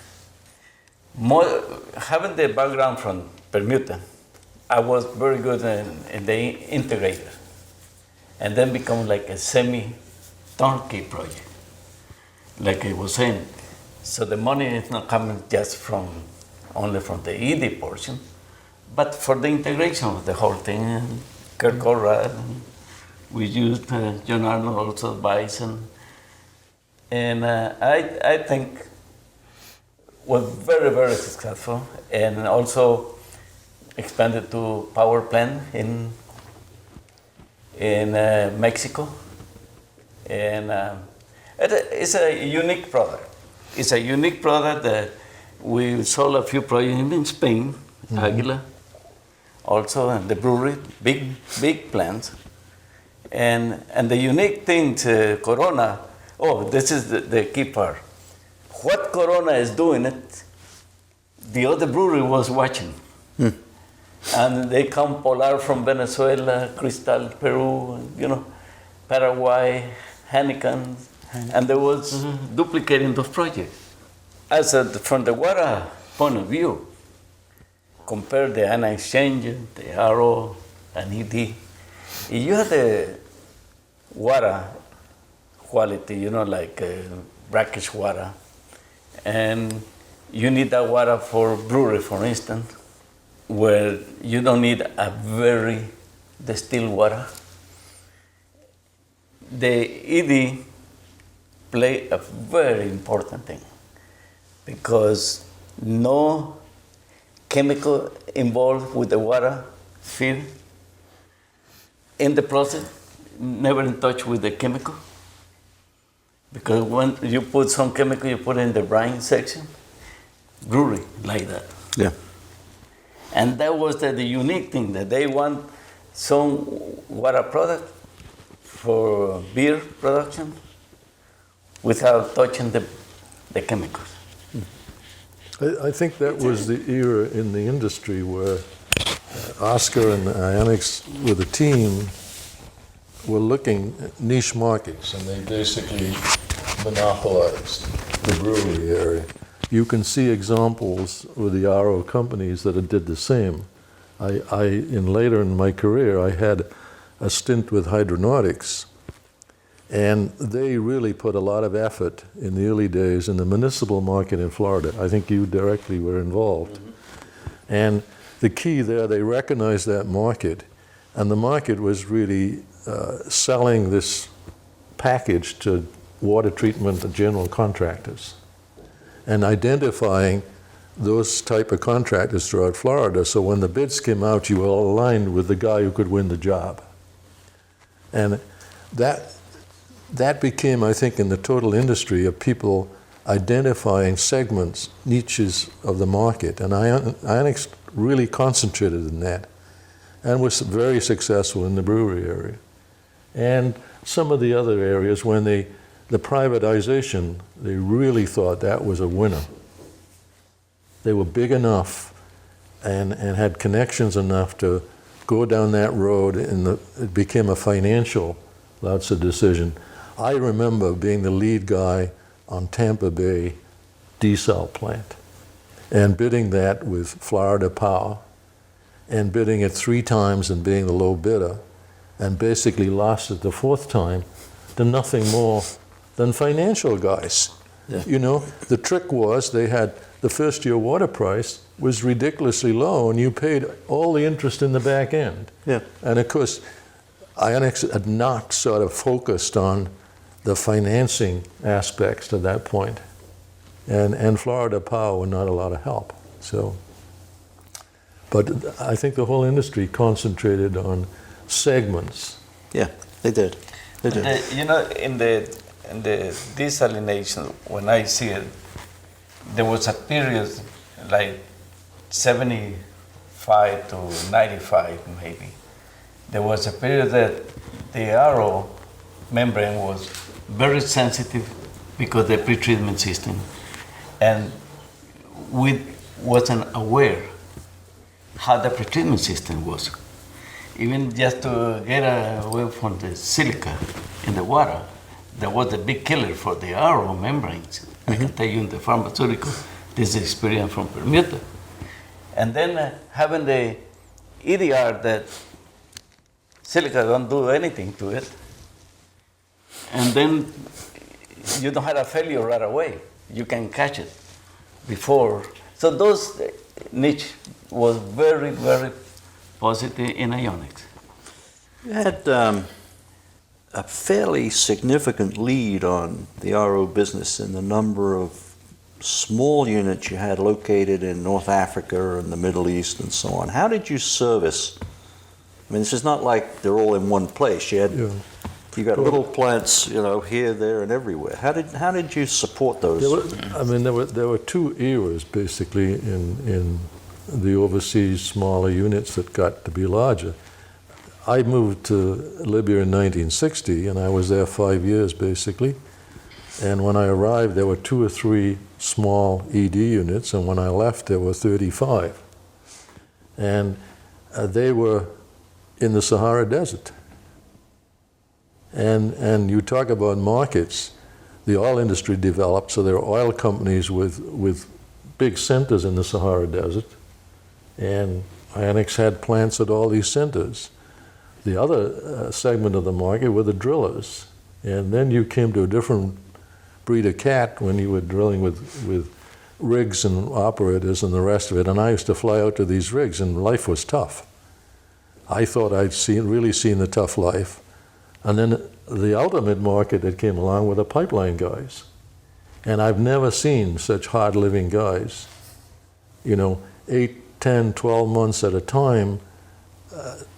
Having the background from Permuta, I was very good in the integrator, and then become like a semi-turnkey project, like I was saying. So the money is not coming just only from the ED portion, but for the integration of the whole thing. And Gollrad, we used John Arnold also advice, and I think was very, very successful, and also expanded to power plant in Mexico, and it's a unique product. It's a unique product that we sold a few projects in Spain, Aguila, also, and the brewery, big plants, and the unique thing to Corona. Oh, this is the key part. What Corona is doing, the other brewery was watching. And they come Polar from Venezuela, Cristal, Peru, Paraguay, Heineken, and there was duplicating those projects. From the water point of view, compare the ion exchange, the Arroyo, and ED. If you have the water quality, like brackish water, and you need that water for brewery, for instance, where you don't need a very distilled water. The ED play a very important thing because no chemical involved with the water feed in the process, never in touch with the chemical. Because when you put some chemical, you put it in the brine section, brewery like that. Yeah. And that was the unique thing, that they want some water product for beer production without touching the chemicals. I think that was the era in the industry where Oscar and Ionics with a team were looking at niche markets, and they basically monopolized the brewery area. You can see examples with the RO companies that did the same. Later in my career, I had a stint with Hydronautics, and they really put a lot of effort in the early days in the municipal market in Florida. I think you directly were involved. Mm-hmm. And the key there, they recognized that market, and the market was really selling this package to water treatment and general contractors, and identifying those type of contractors throughout Florida, so when the bids came out, you were aligned with the guy who could win the job. And that became, I think, in the total industry of people identifying segments, niches of the market, and Ionics really concentrated in that, and was very successful in the brewery area. And some of the other areas, when the privatization, they really thought that was a winner. They were big enough and had connections enough to go down that road, and it became a financial lots of decision. I remember being the lead guy on Tampa Bay desal plant and bidding that with Florida Power and bidding it 3 times and being the low bidder, and basically lost it the 4th time to nothing more than financial guys. Yeah. The trick was they had the first year water price was ridiculously low, and you paid all the interest in the back end. Yeah. And of course, Ionics had not sort of focused on the financing aspects to that point. And Florida Power were not a lot of help. So, but I think the whole industry concentrated on segments. Yeah, they did. They did. In the desalination, when I see it, there was a period like 75 85 to 95 maybe, there was a period that the Arrow membrane was very sensitive because the pretreatment system, and we wasn't aware how the pretreatment system was. Even just to get away from the silica in the water, that was a big killer for the Arrow membranes. I can tell you in the pharmaceutical, this is experience from Bermuda. And then having the EDR that silica don't do anything to it, and then you don't have a failure right away. You can catch it before. So those niche was very, very positive in ionics. You had a fairly significant lead on the RO business in the number of small units you had located in North Africa and the Middle East and so on. How did you service? I mean, this is not like they're all in one place. You got little plants, here, there, and everywhere. How did you support those? There were two eras basically in the overseas smaller units that got to be larger. I moved to Libya in 1960, and I was there 5 years basically. And when I arrived, there were 2 or 3 small ED units, and when I left, there were 35. And they were in the Sahara Desert. And you talk about markets, the oil industry developed, so there are oil companies with big centers in the Sahara Desert, and Ionics had plants at all these centers. The other segment of the market were the drillers, and then you came to a different breed of cat when you were drilling with rigs and operators and the rest of it, and I used to fly out to these rigs, and life was tough. I thought I'd really seen the tough life. And then the ultimate market that came along were the pipeline guys. And I've never seen such hard-living guys, 8, 10, 12 months at a time,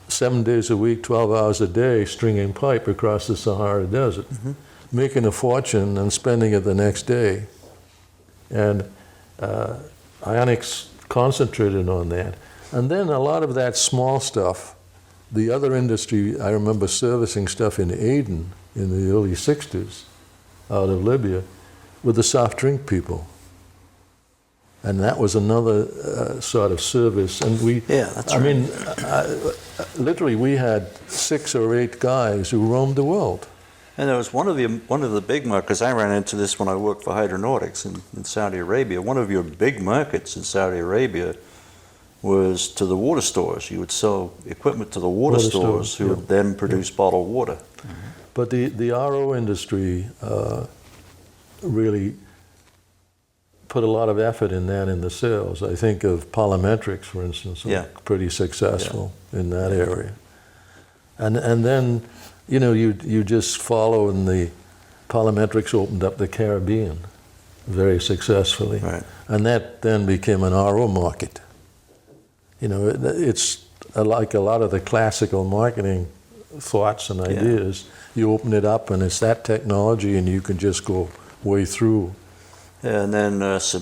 7 days a week, 12 hours a day, stringing pipe across the Sahara Desert, making a fortune and spending it the next day. And Ionics concentrated on that. And then a lot of that small stuff, the other industry, I remember servicing stuff in Aden in the early 60s out of Libya with the soft drink people. And that was another sort of service. And literally we had 6 or 8 guys who roamed the world. And there was one of the big markets, I ran into this when I worked for Hydronautics in Saudi Arabia. One of your big markets in Saudi Arabia was to the water stores. You would sell equipment to the water stores who would then produce bottled water. But the RO industry really put a lot of effort in that in the sales. I think of Polymetrics, for instance, pretty successful in that area. And then, you just follow, and the Polymetrics opened up the Caribbean very successfully. Right. And that then became an RO market. It's like a lot of the classical marketing thoughts and ideas. You open it up, and it's that technology, and you can just go way through. And then it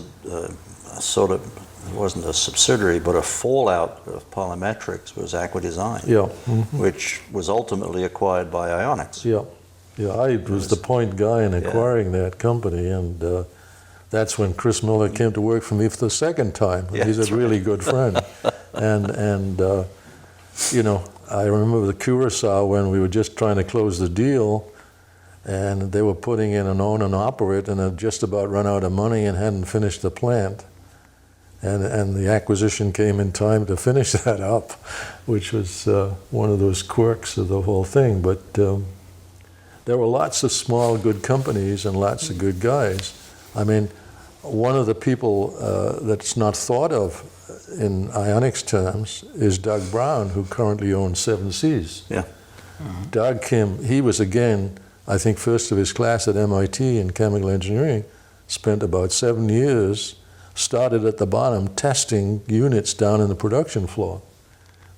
wasn't a subsidiary, but a fallout of Polymetrics was Aquadesign, which was ultimately acquired by Ionics. I was the point guy in acquiring that company, and that's when Chris Miller came to work for me for the second time. He's a really good friend. And I remember the Curacao when we were just trying to close the deal, and they were putting in an own and operate, and had just about run out of money and hadn't finished the plant. And the acquisition came in time to finish that up, which was one of those quirks of the whole thing. But there were lots of small, good companies and lots of good guys. I mean, one of the people that's not thought of in Ionics terms is Doug Brown, who currently owns 7 Seas. Doug he was again, I think, first of his class at MIT in chemical engineering, spent about 7 years, started at the bottom testing units down in the production floor,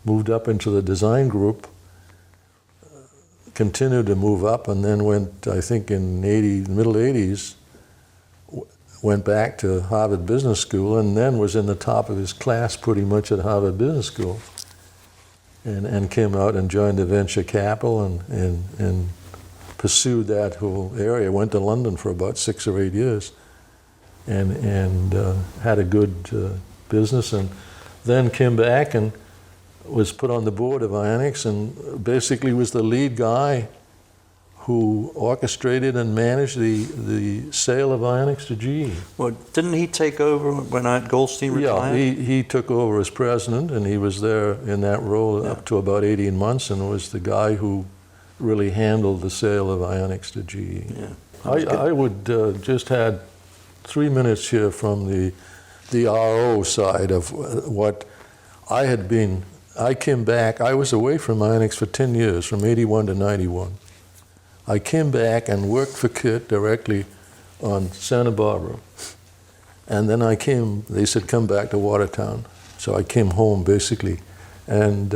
moved up into the design group, continued to move up, and then went, I think in middle 80s, went back to Harvard Business School, and then was in the top of his class pretty much at Harvard Business School, and came out and joined the venture capital and pursued that whole area. Went to London for about 6 or 8 years, and had a good business, and then came back and was put on the board of Ionics, and basically was the lead guy who orchestrated and managed the sale of Ionics to GE. Well, didn't he take over when Goldstein retired? Yeah, he took over as president, and he was there in that role up to about 18 months, and was the guy who really handled the sale of Ionics to GE. Yeah. I would just had 3 minutes here from the RO side of what I had been. I came back, I was away from Ionics for 10 years, from 81 to 91. I came back and worked for Kit directly on Santa Barbara. And then they said, come back to Watertown. So I came home, basically. And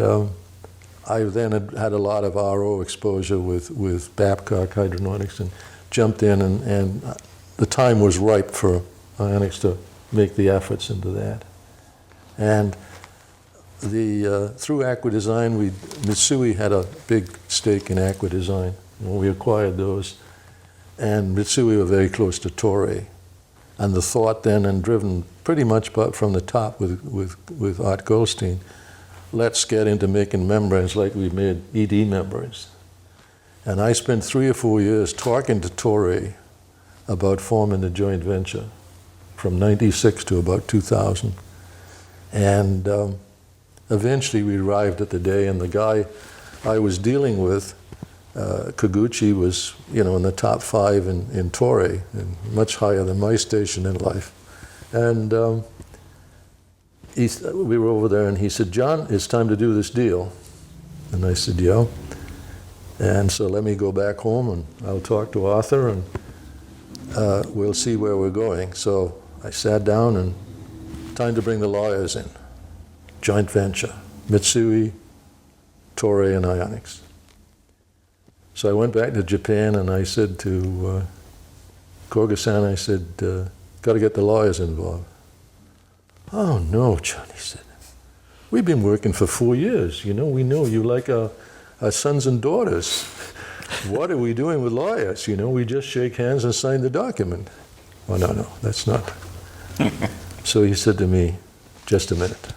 I then had a lot of RO exposure with Babcock Hydronautics, and jumped in, and the time was ripe for Ionics to make the efforts into that. And through Aquadesign, Mitsui had a big stake in Aquadesign when we acquired those, and Mitsui were very close to Toray. And the thought then, and driven pretty much from the top with Art Goldstein, let's get into making membranes like we made ED membranes. And I spent 3 or 4 years talking to Toray about forming a joint venture from 96 to about 2000. And eventually we arrived at the day, and the guy I was dealing with, Koguchi, was in the top 5 in Toray, and much higher than my station in life. And we were over there, and he said, John, it's time to do this deal. And I said, yeah. And so let me go back home, and I'll talk to Arthur, and we'll see where we're going. So I sat down, and time to bring the lawyers in. Joint venture, Mitsui, Toray, and Ionics. So I went back to Japan, and I said to Koga-san, I said, got to get the lawyers involved. Oh, no, John, he said. We've been working for 4 years. We know you like our sons and daughters. What are we doing with lawyers? We just shake hands and sign the document. Oh, no, that's not. So he said to me, just a minute.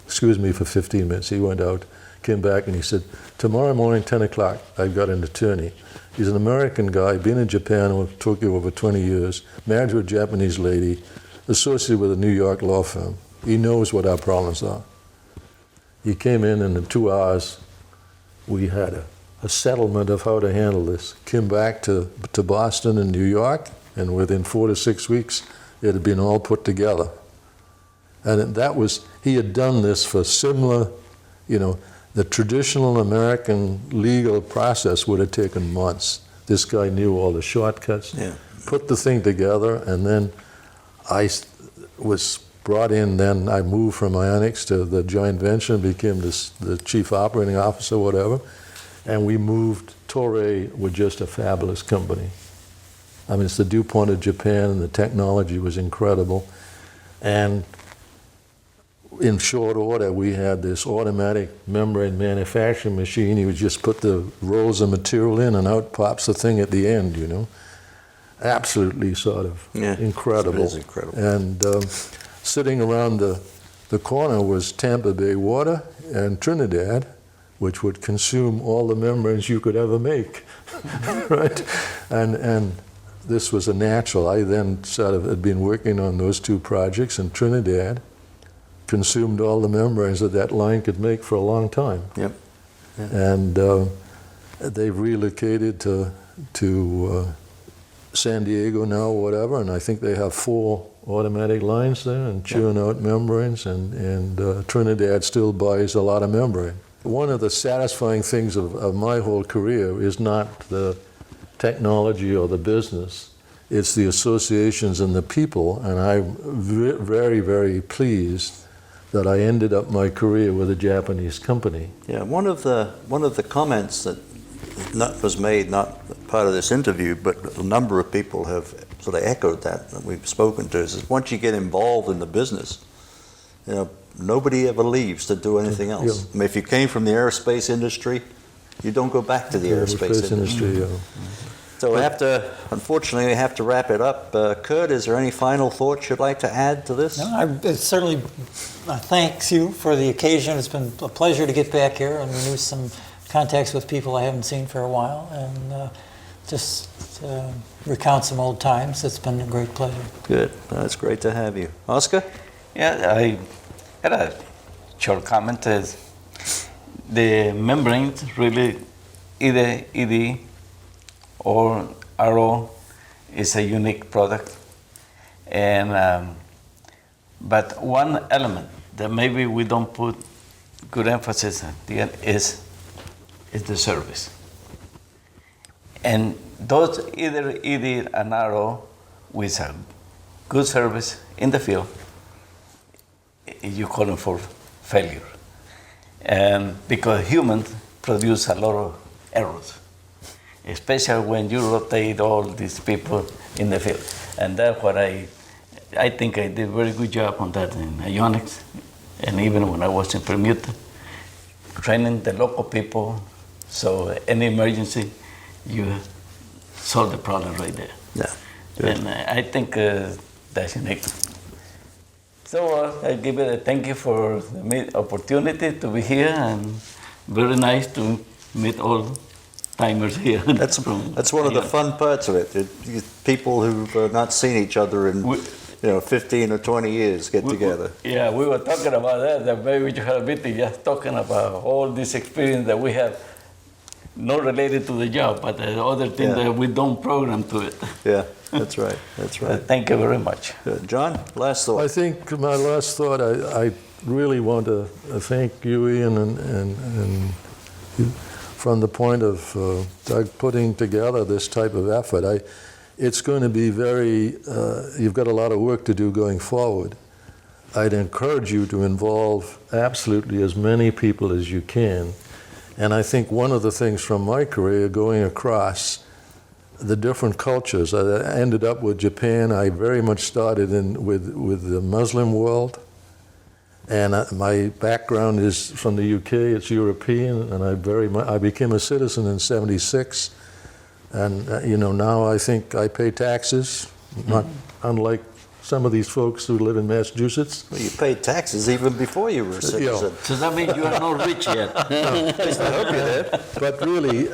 Excuse me for 15 minutes. He went out, came back, and he said, tomorrow morning, 10 o'clock, I've got an attorney. He's an American guy, been in Japan or Tokyo over 20 years, married to a Japanese lady, associated with a New York law firm. He knows what our problems are. He came in, and in 2 hours, we had a settlement of how to handle this. Came back to Boston and New York, and within 4 to 6 weeks, it had been all put together. And he had done this for similar, the traditional American legal process would have taken months. This guy knew all the shortcuts, put the thing together, and then I was brought in. Then I moved from Ionics to the joint venture and became the chief operating officer, whatever. And we moved. Toray was just a fabulous company. I mean, it's the DuPont of Japan, and the technology was incredible. And in short order, we had this automatic membrane manufacturing machine. You would just put the rolls of material in, and out pops the thing at the end, Absolutely sort of incredible. It is incredible. And sitting around the corner was Tampa Bay Water and Trinidad, which would consume all the membranes you could ever make, right? And this was a natural. I then sort of had been working on those 2 projects, in Trinidad consumed all the membranes that line could make for a long time. Yep. Yeah. And they've relocated to San Diego now, whatever, and I think they have 4 automatic lines there and chewing out membranes, and Trinidad still buys a lot of membrane. One of the satisfying things of my whole career is not the technology or the business, it's the associations and the people, and I'm very, very pleased that I ended up my career with a Japanese company. Yeah, one of the comments that was made, not part of this interview, but a number of people have sort of echoed that we've spoken to, is once you get involved in the business, you know, nobody ever leaves to do anything else. Yeah. I mean, if you came from the aerospace industry, you don't go back to the aerospace industry. Yeah. So unfortunately, we have to wrap it up. Kurt, is there any final thoughts you'd like to add to this? No, it certainly thanks you for the occasion. It's been a pleasure to get back here and renew some contacts with people I haven't seen for a while, and just recount some old times. It's been a great pleasure. Good. That's great to have you. Oscar? Yeah, I had a short comment. The membranes really, either ED or Arroyo is a unique product. And but one element that maybe we don't put good emphasis on is the service. And those either ED and Arroyo with a good service in the field, you call them for failure. Because humans produce a lot of errors, especially when you rotate all these people in the field. And that's what I think I did a very good job on that in avionics, and even when I was in Permuta, training the local people, so any emergency, you solve the problem right there. Yeah. Good. And I think that's unique. So I give it a thank you for the opportunity to be here, and very nice to meet all timers here. That's one of the fun parts of it. People who've not seen each other in 15 or 20 years get together. Yeah, we were talking about that maybe we should have a meeting just talking about all this experience that we have, not related to the job, but the other thing that we don't program to it. Yeah, that's right. That's right. Thank you very much. Good. John, last thought. I think my last thought, I really want to thank you, Ian, and from the point of Doug putting together this type of effort. It's going to be you've got a lot of work to do going forward. I'd encourage you to involve absolutely as many people as you can. And I think one of the things from my career going across the different cultures, I ended up with Japan. I very much started with the Muslim world. And my background is from the UK, it's European, and I became a citizen in '76. And now I think I pay taxes, not unlike some of these folks who live in Massachusetts. Well, you paid taxes even before you were a citizen. So that means you are not rich yet. At least I hope you did. But really,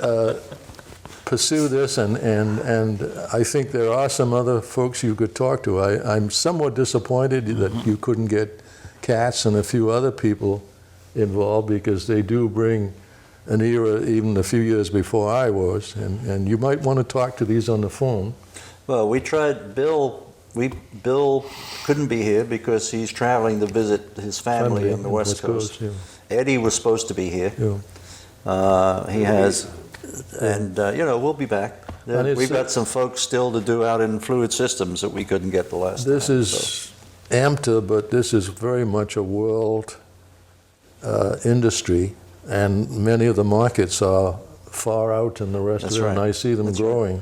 pursue this, and I think there are some other folks you could talk to. I'm somewhat disappointed that you couldn't get Katz and a few other people involved, because they do bring an era even a few years before I was, and you might want to talk to these on the phone. Well, we tried. Bill couldn't be here because he's traveling to visit his family on the West Coast. Yeah. Eddie was supposed to be here. Yeah. He has, and we'll be back. And We've got some folks still to do out in fluid systems that we couldn't get the last time. This is AMTA, but this is very much a world industry, and many of the markets are far out in the rest of it, and I see them growing.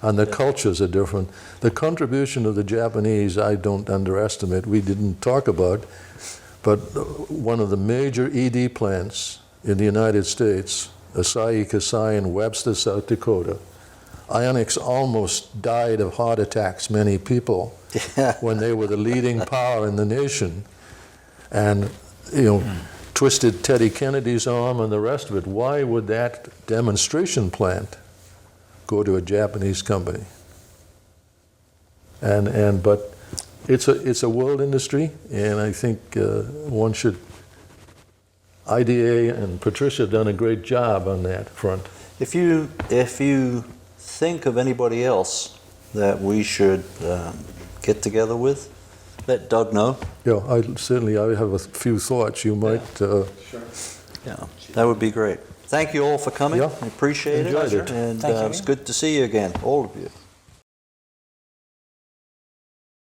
And the cultures are different. The contribution of the Japanese, I don't underestimate. We didn't talk about, but one of the major ED plants in the United States, Asahi Kasei in Webster, South Dakota, Ionics almost died of heart attacks, many people, when they were the leading power in the nation. And, twisted Teddy Kennedy's arm and the rest of it. Why would that demonstration plant go to a Japanese company? But it's a world industry, and I think one should. IDA and Patricia have done a great job on that front. If you think of anybody else that we should get together with, let Doug know. Yeah, I have a few thoughts. You might. Sure. Yeah, that would be great. Thank you all for coming. Yeah. I appreciate Enjoyed it. it. And Thank you. it's good to see you again, all of you.